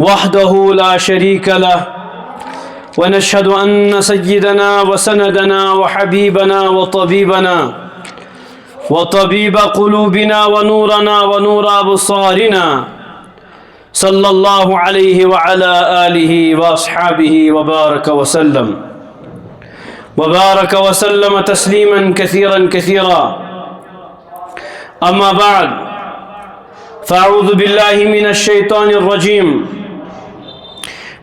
وحده لا شريك له، ونشهد أن سيدنا وسندنا وحبيبنا وطبيب قلوبنا ونورنا ونور أبصارنا صلى الله عليه وعلى آله وأصحابه وبارك وسلم تسليما كثيرا. أما بعد، فأعوذ بالله من الشيطان الرجيم.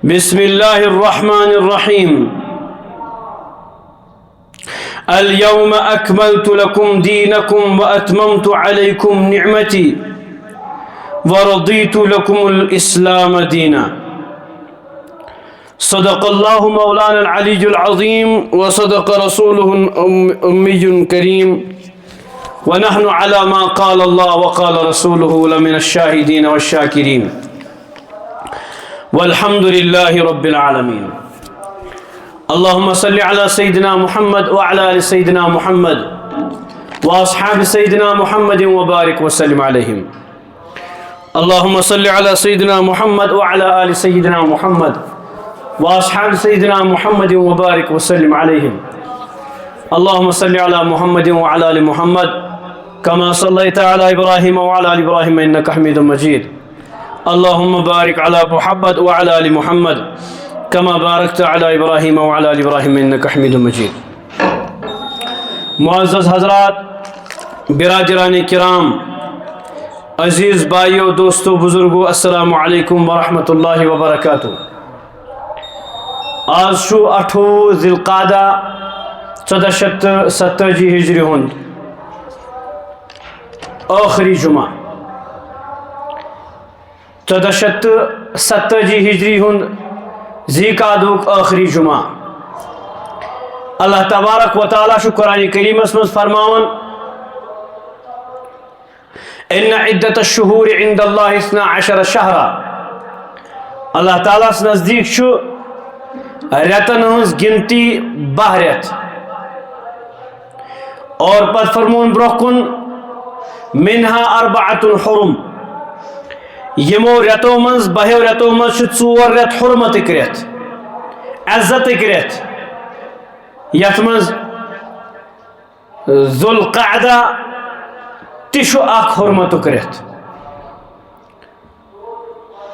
بسم الله الرحمن الرحيم. اليوم أكملت لكم دينكم وأتممت عليكم نعمتي ورضيت لكم الإسلام دينا. صدق الله مولانا العلي العظيم وصدق رسوله الأمي الكريم، ونحن على ما قال الله وقال رسوله لمن الشاهدين والشاكرين، والحمد لله رب العالمين. اللهم صل على سيدنا محمد وعلى آل سيدنا محمد وأصحاب سيدنا محمد وبارك وسلم عليهم. اللهم صل على سيدنا محمد وعلى آل سيدنا محمد وأصحاب سيدنا محمد وبارك وسلم عليهم. اللهم صل على محمد وعلى آل محمد كما صليت على إبراهيم وعلى آل إبراهيم إنك حميد مجيد. اللهم بارك على محمد وعلى آل محمد كما باركت على إبراهيم وعلى آل إبراهيم إنك حميد مجيد. معزز حضرات، برادران کرام، عزیز بھائیو، دوستو، بزرگو، السلام علیکم ورحمۃ اللہ وبرکاتہ. آج شو 8 ذی القعدہ 1470 ہجری ہند آخری جمعہ. 1470 ہجری ہند ذی قعدک آخری جمعہ. اللہ تبارک و تعالیٰ شو قرآن کریم اسمز فرماون: ان عدت الشہور عند اللہ 12 شہرا. اللہ تعالیٰ اس نزدیک شو ریتن ہنز گنتی 12 ریت. اور پت فرمون برکن منہا 4 حرم. یمو ریتو منز 12 ریتو منز 4 ریت حرمت ریت، عزت ریت. یت منز ذو القعدہ تشو اخ حرمت ریت.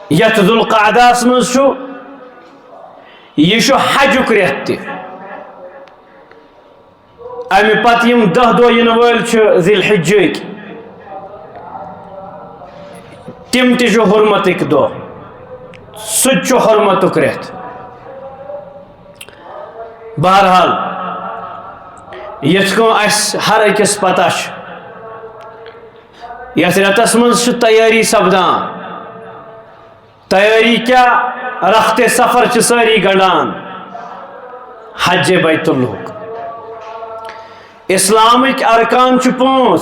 یت ذو القعدہ منز شو یہ شو حجک ریت تی. امی پت یم 10 دو ین ویل چھ ذی الحجک، تم تشو حرمتک دو، سچو حرمتک ریت. بہرحال یت کو اس ہر اکس پتہ چھ یت ریتس منز چھ تیاری سپدان. تیاری کیا؟ رخت سفر چھ ساری گنڈان حج بیت اللہ. اسلامک ارکان چھ 5،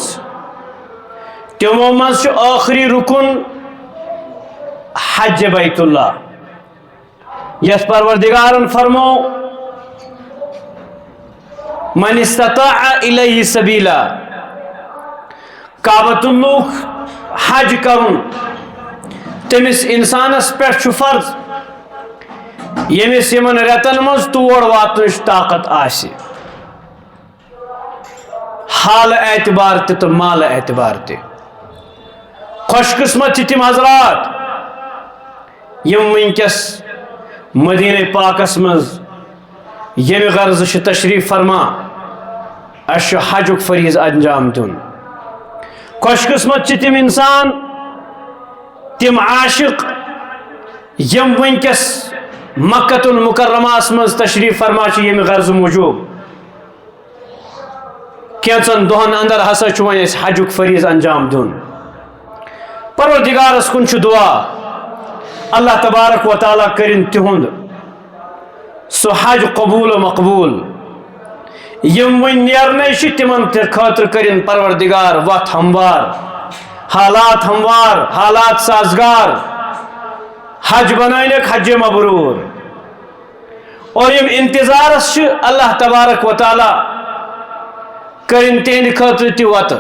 تمو مز چھ آخری رکن حج بیت اللہ. یس پروردگارن فرمو: من استطاع الیہ سبیلا. کعبۃ اللہ حج کرن تمس انسانس پہ فرض یمس یمن ریتن مز تور واتنچ طاقت آسی، حال اعتبار تے تو مال اعتبار تے. خوش قسمت تم حضرات یم ونکس مدینہ پاکس مز یم غرض تشریف فرما اس حجک فریض انجام دن. خوش قسمت تم انسان، تم عاشق یم ونکس مکۃ المکرمہ مز تشریف فرما یم غرض موجود کینچن دہن اندر ہسا ون اس حجک فریض انجام دن. پروردگارس کن چھ دعا اللہ تبارک و تعالیٰ کرن تہند سو حج قبول و مقبول. یم ون نیرنے تمن خاطر کرن پروردگار وت ہموار، حالات ہموار، حالات سازگار. حج بنائنک حج مبرور. اور یم انتظارس اللہ تبارک و تعالیٰ کرن تہند خاطر تہ وت،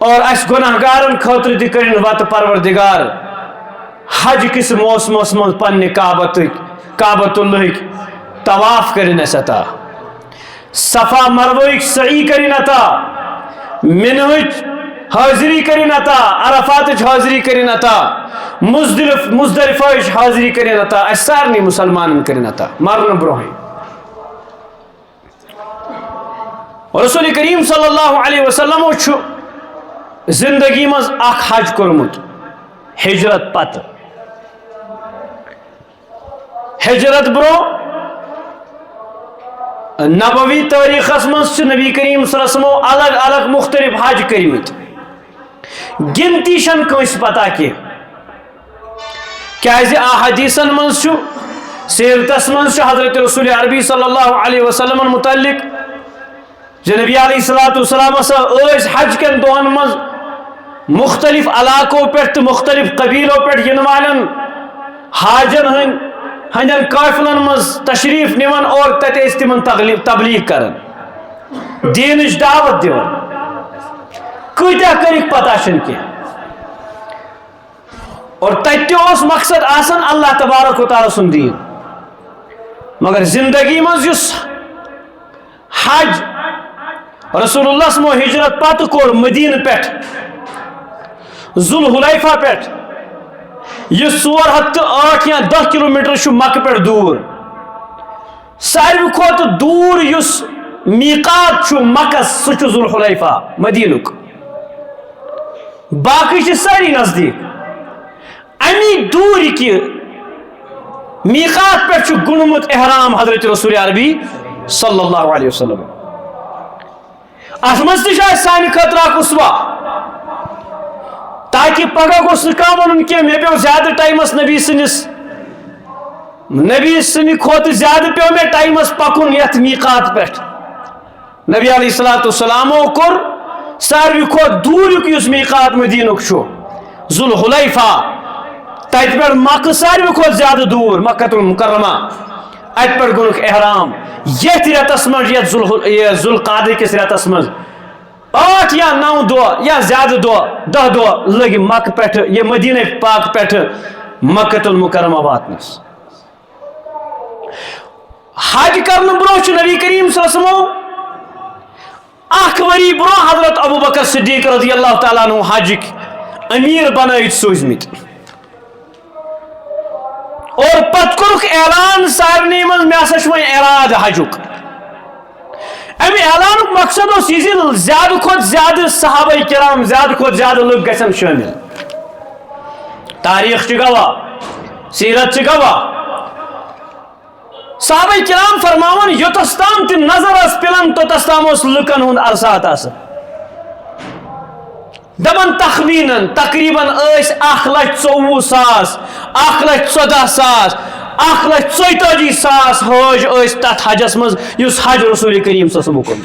اور اس گناہ گارن خاطر تہ کرن وت پروردگار حج کس موسمس من پنہ کعبۃ اللہ طواف کرن عطا، صفا مروہ سعی کرن عطا، منہچ حاضری کرن عطا، عرفات حاضری کرن عطا، مزدلفہ حاضری کرن عطا، اس سارنی مسلمان کرن عطا مرن برہن. رسول کریم صلی اللہ علیہ وسلم زندگی مز اخ حج کورمت ہجرت پتہ. ہجرت برو نبوی تاریخس مز نبی کریم صلی اللہ علیہ وسلم الگ الگ مختلف حج کرمت، گنتی شن کنس پتہ کی کیازِ احادیثن مز سیرتس مز حضرت رسول عربی صلی اللہ علیہ وسلم متعلق نبی علیہ الصلوۃ والسلام حج کن دہن مز مختلف علاقوں پہ مختلف قبیلوں پہ ین والن حاجن ہندن قافلن مز تشریف نوان اور تت تمن تبلیغ کرن، دینچ دعوت دیون. کتیا کرک پتہ چھ کی اور تتہ مقصد آسان اللہ تبارک و تعالی سن دین. مگر زندگی مز یس حج رسول اللہ صلی اللہ علیہ وسلم ہجرت پتہ کور مدینہ پہ ذوالحلیفہ پہ یہ 408 یا 10 کلومیٹر مکہ پہ دور. ساروی کھت دور یس میقات مکہ سہ ذوالحلیفہ مدینک، باقی ساری نزدیک. امی دور کی میقات پہ گنمت احرام حضرت رسول عربی صلی اللہ علیہ وسلم. ات مز تہ سانہ خطرہ اسوا تاکہ پگہ گوس کم ون کی مے پیو زیادہ ٹائمس نبی سن کھت زیادہ پیو مے ٹائمس پکن یت میقات پہ. نبی علیہ الصلوۃ والسلام کور ساروی کھت دورک یس میقات مدینک ذوالحلیفہ، تت پہ مکہ ساروی کھت زیادہ دور مکۃ المکرمہ، ات پہ گنک احرام. یت رتس مز ذوالقعدہ کس رتس مز 8 یا 9 دہ یا زیادہ دہ 10 دہ لگ مکہ پہ یہ مدینہ پاک پہ مکۃ المکرمہ واتنس. حج کرن برو نبی کریم صلی اللہ علیہ وسلم اخ وری برو حضرت ابوبکر صدیق رضی اللہ تعالیٰ عنہ حجک امیر بنائت سوزمت، اور پت کورک اعلان سارنی من میں ہسا وی اراد حجک. امی اعلانک مقصد اس یہ زیادہ کھت زیادہ صحابہ کرام زیادہ کھت زیادہ لوگ گژھن شامل. تاریخ گواہ، سیرت گواہ. صحابہ کرام فرماون یوتس تام تم نظر اس پلن توتس تام اس لکن ہند ارسات آس دپان تخمینن تقریباً 1,24,000 1,14,000 1,42,000 حج اس تت حجس مز یس حج رسول کریم صلی اللہ علیہ وسلم.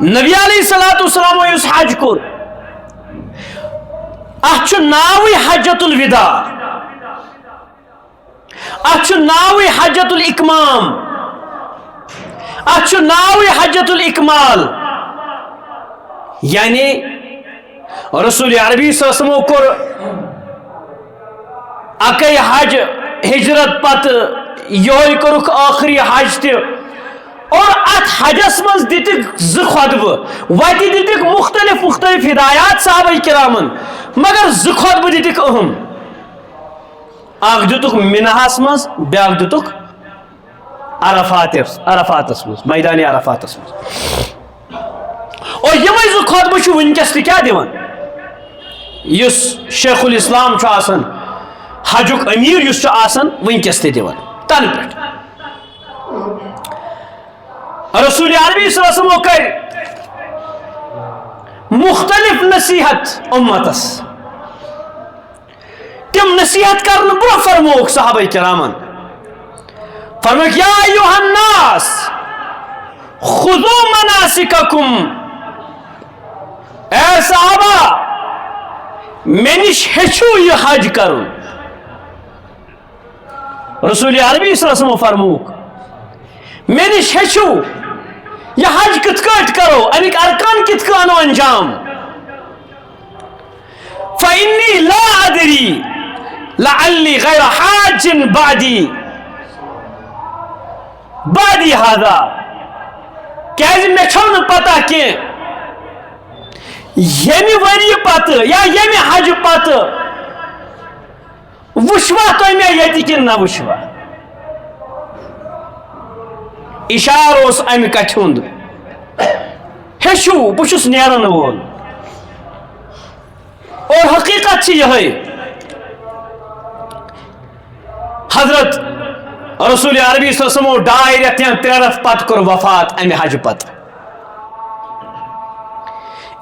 نبی علیہ الصلوۃ والسلام یس حج کور اتھ ناوی حجۃ الوداع، اتھ ناوی حجۃ الاکمام، اتھ ناوی حجۃ الاکمال. یعنی رسول عربی صلی اللہ علیہ وسلم کور اکی حج ہجرت پتہ یہ کورک آخری حج تہ، اور ات حجس مز دتک ز خطبہ وتہ دتک مختلف مختلف ہدایات صحابہ کرامن، مگر ز خطبہ دتک اہم. اخ دتک منہس مز، بیاکھ دتک عرفاتس مز، میدان عرفاتس مز. اور یمے ز خطبہ ونکس تہ کیا دِوان یس شیخ الاسلام آسان حجک امیر یس آسان ونکس تہ دِوان تن پہ. رسول عربی صلی اللہ علیہ وسلم کر مختلف نصیحت امتس. تم نصیحت کرن برو فرموک صحابہ کرامن، فرموک یا ایوہ الناس خذوا مناسککم. اے صحابہ میں نش ہیچو یہ حج کرن. رسول عربی صلی اللہ علیہ وسلم فرموک میں نش ہیچو یہ حج کت کٹ کرو امیک ارکان کت کانو انجام فإنی لا ادری لعلی غیر حاج بعدی هذا کیازِ مے چھو پتہ کی یمی وری پتہ یا یمی حج پتہ وشوا تو میں یتی کن نہ وشوا اشار اس ام کٹ ہند ہیشو بچس نیرن وول اور حقیقت چھ یہ حضرت رسول عربی صلی اللہ علیہ وسلم 2 رٮ۪تھ یا 3 رٮ۪تھ پتہ کور وفات امہ حج پتہ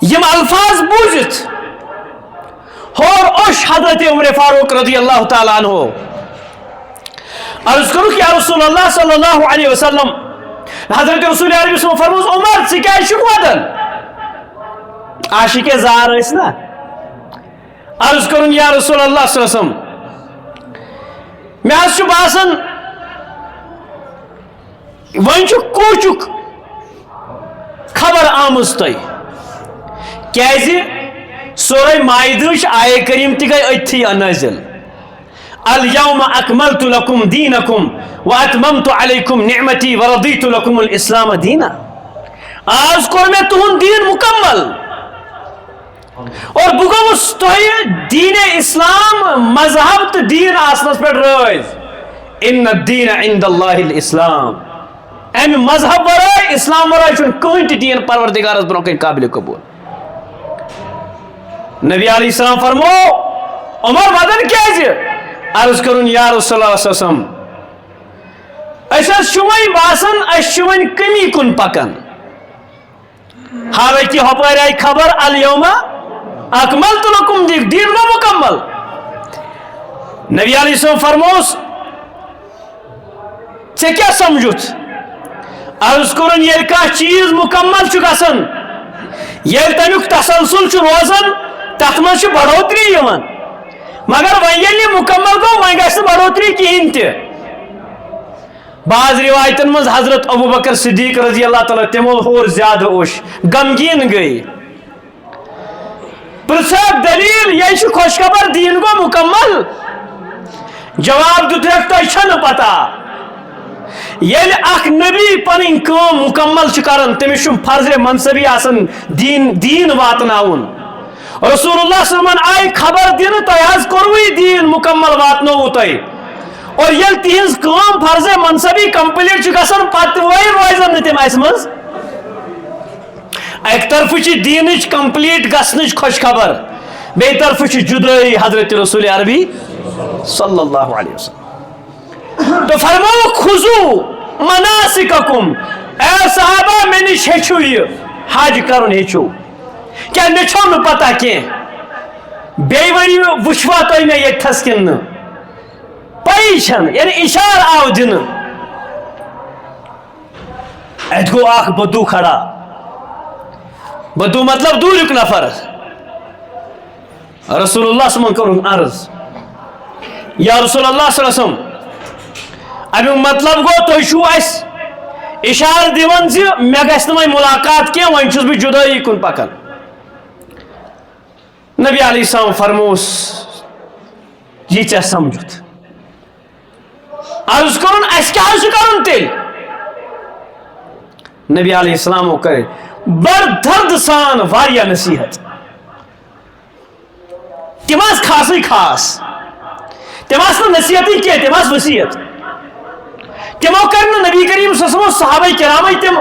یم الفاظ بوزت اور اوش حضرت عمر فاروق رضی اللہ تعالیٰ عنہ عرض کرو کہ یا رسول اللہ صلی اللہ علیہ وسلم حضرت رسول عربی صلی اللہ علیہ وسلم فرموز عمر ثہ کیا چھُکھ ودان عاشق زار ٲسۍ نا عرض کرن یا رسول اللہ صلی اللہ علیہ وسلم مے حظ چھُ باسان وۄنۍ چھُ کوچُک خبر آمٕژ تۄہہِ کیازِ سورہ مائدہ آیہ کریم تہ گئی اتھی نازل الیوم اکملت لکم دینکم واتممت علیکم نعمتی ورضیت لکم الاسلام دینا آج کور میں تہن دین مکمل اور بہ گوس تہ دین اسلام مذہب تو دین آسنس پہ رٲض ان الدین عند اللہ الاسلام امہ مذہب ورائے اسلام ورائے چھن کہین تہ دین پروردگارس برونٛہہ کن قابل قبول نبی علیہ السلام فرمو عمر ودن کیازِ عرض کرن یا رسول اللہ صلی اللہ علیہ وسلم اس وۄنۍ باسان اس چھُ وۄنۍ کمی کن پکان حالانکہ ہپٲرۍ آیہِ خبر الیوم اکملت لکم دین گو مکمل نبی علیہ السلام فرموس ژےٚ کیٛاہ سمجھُتھ عرض کرن ییٚلہِ کانٛہہ چیٖز مکمل چھُ گژھان ییٚلہِ تمیُک تسلسل چھُ روزان تتھ من بڑھوتری یوان مگر وۄنۍ ییٚلہِ یہِ مکمل گوٚو وۄنۍ گژھِ نہٕ بڑھوتری کہیٖنۍ تہِ بعض روایتن من حضرت ابو بکر صدیق رضی اللہ تعالیٰ تمو ہور زیادہ اوش غمگین گئی پرژھکھ دلیل یہ چھُ خوش خبر دین گو مکمل جواب دترکھ تۄہہِ چھنہٕ پتہ ییٚلہِ اکھ نبی پنٕنۍ کٲم مکمل چھُ کران تٔمِس چھُ فرض منصبی آسان دین واتناوُن رسول اللہ صلی اللہ علیہ وسلم آئی خبر دن تہ حظ کوروٕے دین مکمل واتنووُ تۄہہِ اور ییٚلہِ تِہنٛز کٲم فرض منصبی کمپلیٹ چھُ گژھان پتہٕ روزن نہٕ تِم اسہِ منٛز اکہِ طرفہٕ چھِ دیٖنٕچ کمپلیٹ گژھنٕچ خوش خبر بیٚیہِ طرفہٕ چھِ جُدٲیی حضرت رسول عربی صلی اللہ علیہ وسلم تو فرمو خُذوٗ مناسککم اے صحابہ مےٚ نِش ہیٚچھِو یہِ حج کرُن ہیٚچھِو کیا مےٚ چھو نہٕ پتہ کینٛہہ بیٚیہِ ؤنِو وٕچھوا تُہۍ مےٚ ییٚتھس کِنہٕ نہٕ پَیی چھنہٕ یعنی اِشارٕ آو دِنہٕ اَتہِ گوٚو اکھ بدوٗ کھڑا بدوٗ مطلب دوٗریُک نفر رسول اللہ صلی اللہ علیہ وسلم کوٚرُن عرض یا رسول اللہ صلی اللہ علیہ وسلم امیُک مطلب گوٚو تُہۍ چھُو اَسہِ اِشارٕ دِوان زِ مےٚ گژھِ نہٕ وۄنۍ مُلاقات کینٛہہ وۄنۍ چھُس بہٕ جُدٲیی کُن پکان نبی علیہ السلام فرموس یہ ژےٚ سمجھُتھ عرض کرن اَسہِ کیٛاہ حظ چھُ کرُن تیٚلہِ نبی علیہ السلامو کر بڑ درد سان واریاہ نصیحت تِم آسہٕ خاصٕے خاص تِم آسہٕ نہٕ نصیحتٕے کینٛہہ تِم آسہٕ وصیت تِمو کر نہٕ نبی کریم صلی اللہ علیہ وسلم صحابہ کرامٕے تِم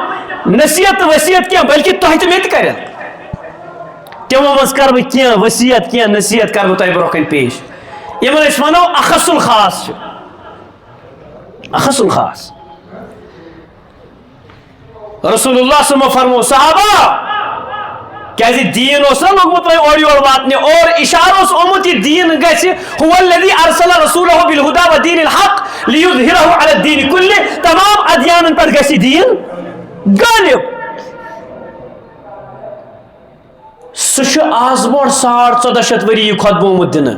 نصیحت تہٕ وصیت کینٛہہ بلکہ تۄہہِ تہِ مےٚ تہِ کرن تِمو منٛز کر بہٕ کینٛہہ وصیت کینٛہہ نصیحت کر بہٕ تۄہہِ برونٛہہ کَنہِ پیش یِمن أسۍ وَنو اخص الخاص چھُ اخص الخاص رسول اللہ صلی اللہ علیہ وسلم فرمو صحابہ کیازِ دیٖن اوس نا لوگمُت وۄنۍ اورٕ یورٕ واتنہِ اور اِشارٕ اوس آمُت یہِ دیٖن گژھِ هو الذی ارسل رسوله بالهدى ودین الحق لیظہرہ علی الدین کلہ تمام ادیانن پٮ۪ٹھ گژھِ دیٖن غالب سُہ چھُ آز برونٛٹھ 1450 ؤری یہِ خطبہٕ آمُت دِنہٕ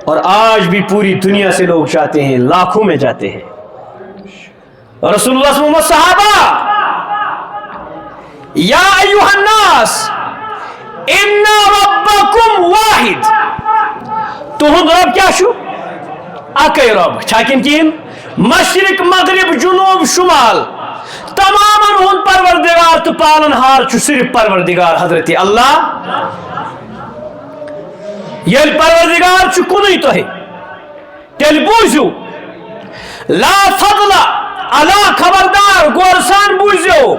اور آج بھی پوری دنیا سے لوگ جاتے ہیں لاکھوں میں جاتے ہیں رسول اللہ صلی اللہ علیہ وسلم صحابہ یا ایوہ الناس ان ربکم واحد تہند رب کیا شو اکی رب چھاکن کین مشرق مغرب جنوب شمال تمام ہند پروردگار تو پالن ہار چھ صرف پروردگار حضرت اللہ یل پروردگار چھ کنی تہ تیل بوزو لا فضل علی خبردار گورسان بوزو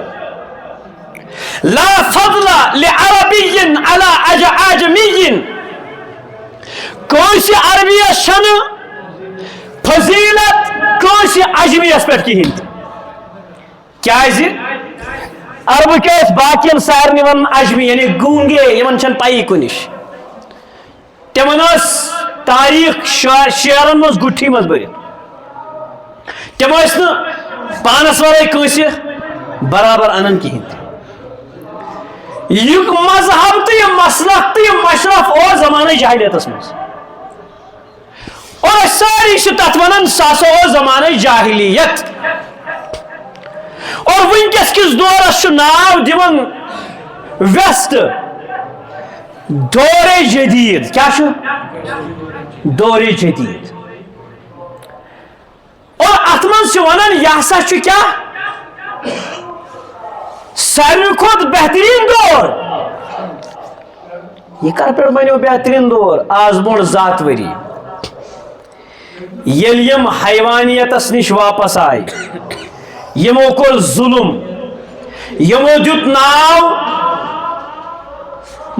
لا فضل لعربی علی عجمی کونسی عربی شن فضیلت کونسی عجمی اس پر کہین کیا عرب کیس باقین سارنی ون عجمی یعنی گونگے یمن چھن پائی کنش تمن اس تاریخ شعرن مز گٹھی مز برت تم پانس ورے کنسی برابر انن کہین یہ مذہب تو یہ مسلک تو یہ مشرف اور زمانہ جاہلیت مز اور ساری تت ونان ساسو اور زمانہ جاہلیت اور ونکس کس دورس ناو دیون ویسٹ دور جدید کیا دور جدید اور ات من ونان یہ سا کیا ساروی کھت بہترین دور یہ کر پہ بنو بہترین دور آز بون ذات وری یل یم حیوانیتس نش واپس آئی یمو کور ظلم یمو دیت ناو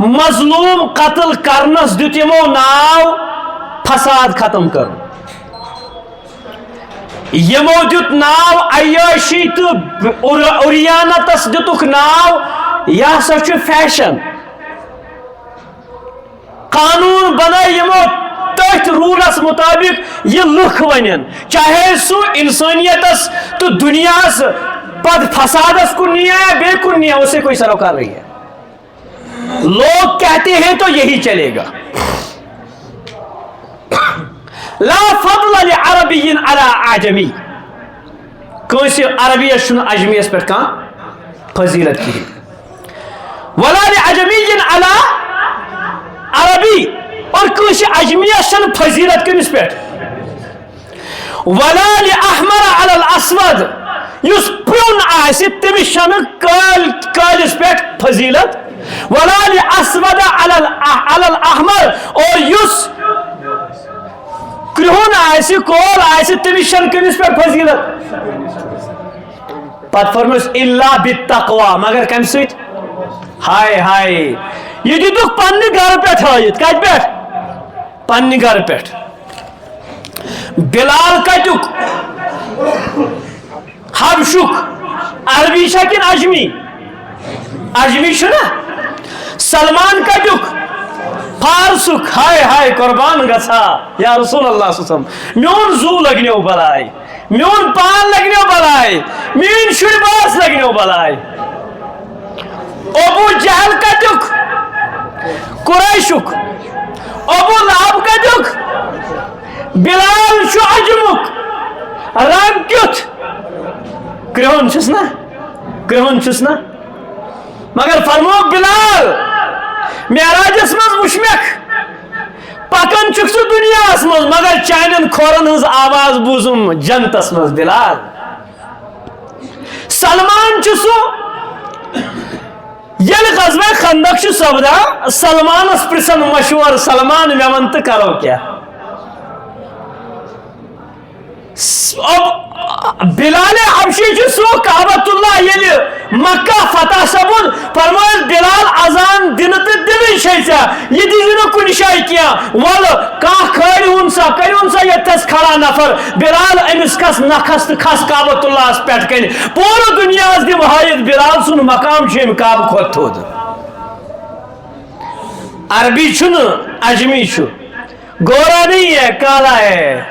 مظلوم قتل کرنس دیت یمو ناو فساد ختم کرن یمو دیت ناو عیاشی تو اوریانتس دیتک ناو یہ سا فیشن قانون بنائی یمو تحت رولس مطابق یہ لکھ ونن چاہے سو انسانیتس تو دنیا پد فسادس کو نہیں ہے بے کن نہیں ہے اسے کوئی سروکار نہیں ہے لوگ کہتے ہیں تو یہی چلے گا لا فضل لعربی علی عجمی کونسی عربی شن عجمی اس پر کہاں فضیلت کی ولا لعجمی علی عربی اور کونسی عجمی شن فضیلت کی اس پر ولا لأحمر علی الاسود یس پرون آسی تمی شن کال اس پر فضیلت ولا لأسود علی الاحمر اور یس کرہون آسی کول آسی تمی شن کنس پر فضیلت پت فرمس الا بالتقوی مگر کم سیت ہائے ہائے یہ دیتک پنی گھر پیٹھ آئیت کت پیٹھ پنی گھر پیٹھ بلال کتک حبشک عربی شکن عجمی عجمی شنا سلمان کتک فارسک ہائے ہائے قربان گسا یا رسول اللہ صلی اللہ علیہ وسلم میون زو لگنیو بلائی میون پان لگنیو بلائی مین شرباس لگنیو بلائی ابو جہل کتک قریشک ابو لہب کتک بلال شو عجمک رنگ کیت کرہون چھسنا مگر فرمو بلال معراجس مز وشمک پکن چک سو دنیا مز مگر چانن کھورن ہز آواز بوزم جنتس مز بلال سلمان چسو یل غزوہ خندق چھ سپدا سلمان اس پرسن مشور سلمان مے ون تو کرو کیا بلال حبشی چھ سو کعبۃ اللہ یل مکہ فتح سپد فرمائے بلال اذان دن تو دن شیسا یہ دینا کن شائی کیا ول کھا کھڑ سا یتس کھڑا نفر بلال امس کس نکھس تو کھس کعبۃ اللہ پہ کن پورا دنیا دم ہائت بلال سن مقام ام کعبہ کھت تھود عربی چھن عجمی چھ گورا نہیں ہے کالا ہے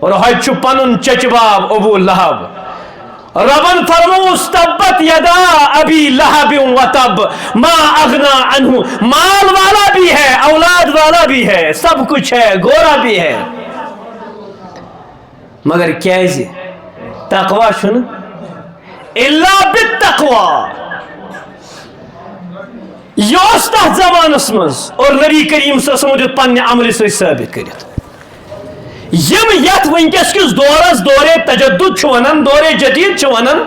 اور ہچ پنن چچباب ابو لہب ربن فرموس تبت یدا ابی لہب و تب ما اغنا عنہ مال والا بھی ہے اولاد والا بھی ہے سب کچھ ہے گورا بھی ہے مگر کیازِ تقوی چھن الا بالتقوی یہ تر زمانس مز اور نبی کریم صلی اللہ علیہ وسلم پنہ عمل سے ثابت کرت یت ونکس کس دورس دور تجدد ونان دور جدید ونان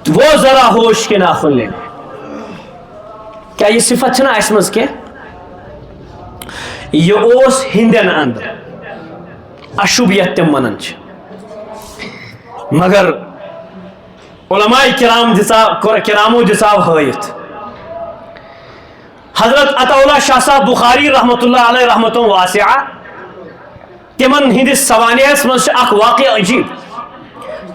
وہ ذرا ہوش کے ناخن لینے کیا یہ صفت چھنا اس مز کی یہ اوس ہندن اندر اشوبیت تم ونان مگر علماء کرامو دساو ہائت حضرت عطاءاللہ شاہ صاحب بخاری رحمۃ اللہ علیہ رحمۃ واسعہ تمن ہندس سوانحس مز اخ واقعہ عجیب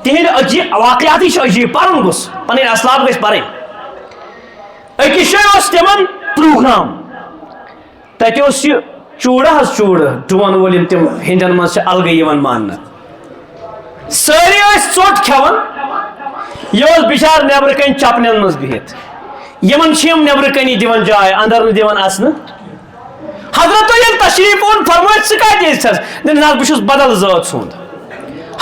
تہند عجیب واقعات عجیب پرن گوس پن اسلاب گھس پرن اکس جائے تمن پروگرام تت یہ چوڑا حس چوڑا ڈون ول تم ہندن مز الگے مان ساری ژوٹ کھیون یہ بچار نبر کن چپنن مز بہت یمن نبر کنی دان جائے اندر دان اثن حضرت یل تشریف اون فرمائے ثہ کتس جناب بہت بدل ذات سند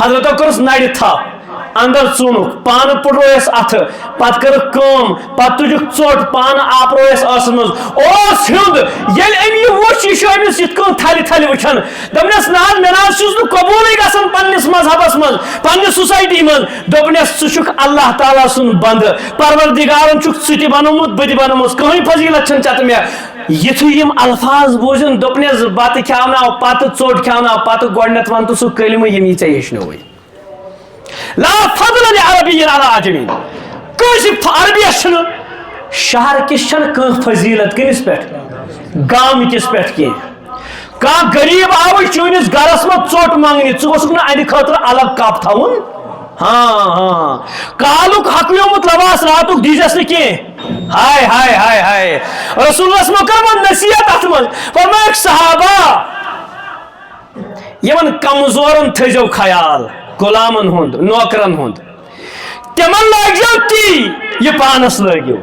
حضرت کرس نڑ تھپ اندر ژونک پان پڑویس اتھ پتہ کرک کم پتہ تجک ژوٹ پان آپرویس آس مز اوس ہند یل امی وچ یہ امس یت کن تھل تھل وچھان دپنس نا مے چھس نہ قبولے گژھان پننس مذہبس مز پننس سوسائٹی مز دپنس ژٕ چھُکھ اللہ تعالیٰ سُنٛد بندٕ پروردگارن چھُکھ ژٕ تہِ بنومُت بہٕ تہِ بنومُت کٕہٕنۍ فضیلت چھنہٕ ژےٚ تہٕ مےٚ یتھُے یم الفاظ بوزن دپنس بتہٕ کھیاوناو پتہٕ ژوٚٹ کھیاوناو پتہٕ گۄڈنیتھ ون تہٕ سُہ کلمہٕ یم یی ژےٚ ہیٚچھنووٕے لا فضل لعربی علی عجمی کٲنٛسہِ عربیس چھنہٕ شہر کس چھنہٕ کانٛہہ فضیلت کٔمِس پٮ۪ٹھ گام کس پٮ۪ٹھ کینٛہہ کانٛہہ غریب آوٕے چٲنِس گرس منٛز ژوٚٹ منٛگنہِ ژٕ گوٚژھُکھ نہٕ اَنہِ خٲطرٕ الگ کپ تھاوُن ہاں کالُک ہۄکھلیومُت لباس راتُک دیٖزٮ۪س نہٕ کینٛہہ ہاے ہاے ہاے ہاے رسولس مہ کٔرمٕژ نصیحت اتھ منٛز فرمٲیکھ صحابہ یمن کمزورن تھٲیزیو خیال غلامن ہند نوکرن ہند تمن لٲگزیو تی یہ پانس لٲگِو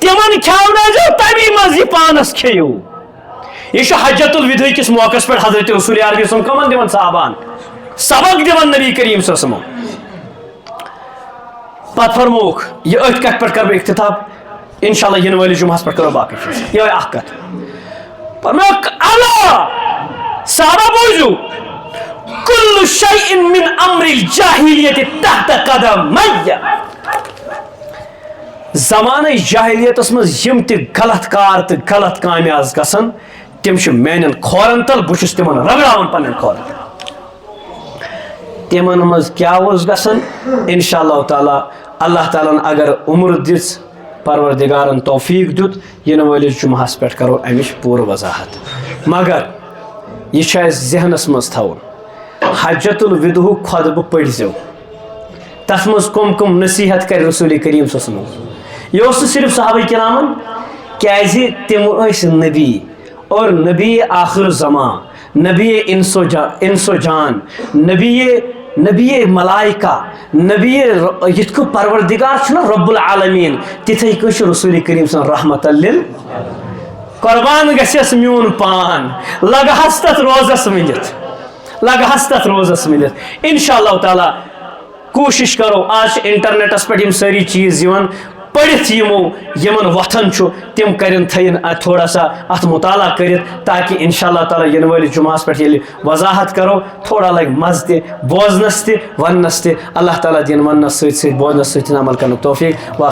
تمن کھیاونٲیزیو تمی منٛز یہ پانس کھیٚیِو یہ چھُ حجت الوداع کس موقع پہ حضرت رسول عربی صلی اللہ علیہ وسلم کمن دِوان صحابان سبق دِوان نبی کریم صلی اللہ علیہ وسلم پتہ فرموکھ یہ أتھۍ کتھ پٮ۪ٹھ کرٕ بہٕ اختتاب انشاءاللہ ینہٕ وٲلِس جمعہس پٮ۪ٹھ کرو باقٕے چیٖز یِہوٚے اکھ کتھ فرموکھ اللہ صحابہ بوٗزِو کل شیء من امر الجاہلیت تحت قدمَیَّ زمانہ جاہلیتس مز یم تہ غلط کار تہ غلط کامہ آس گژھان تم چھ میانن کھورن تل بہ چھس تمن رگڑاون پنن کھورن تمن مز کیا اوس گژھان انشاءاللہ تعالی اللہ تعالیٰ اگر عمر دِژ پروردگارن توفیق دیت ینہٕ وٲلِس جمعہس پٮ۪ٹھ کرو امچ پوٗرٕ وضاحت مگر یہ چھ اَسہِ ذہنس مز تھاوُن حجت الوداع خطبہ پٔرزیو تس مز کم کم نصیحت کر رسول کریم صلی اللہ علیہ وسلم یہ صرف صحابہ کرامن کیازِ تم ٲسۍ نبی اور نبی آخر زمان نبی انس و جان نبی ملائکہ نبی یت کن پروردگار چھُنہ رب العالمین تتھے کٔنۍ چھُ رسول کریم صلی اللہ رحمت لل قربان گژھٮ۪س میون پان لگہس تتھ روزس ملت انشاءاللہ تعالیٰ کوشش کرو آج انٹرنیٹس پہ ساری چیز پڑھت یمن وتھان تم کرن تھین تھوڑا سا ات مطالعہ کرت تاکہ انشاءاللہ تعالیٰ ینہٕ وٲلِس جمعہس پہ وضاحت کرو تھوڑا لگہ مزٕ تہِ بوزنس تہِ وننس تہِ اللہ تعالیٰ دِن وننس سۭتۍ سۭتۍ بوزنس سۭتۍ عمل کرنُک توفیق واقع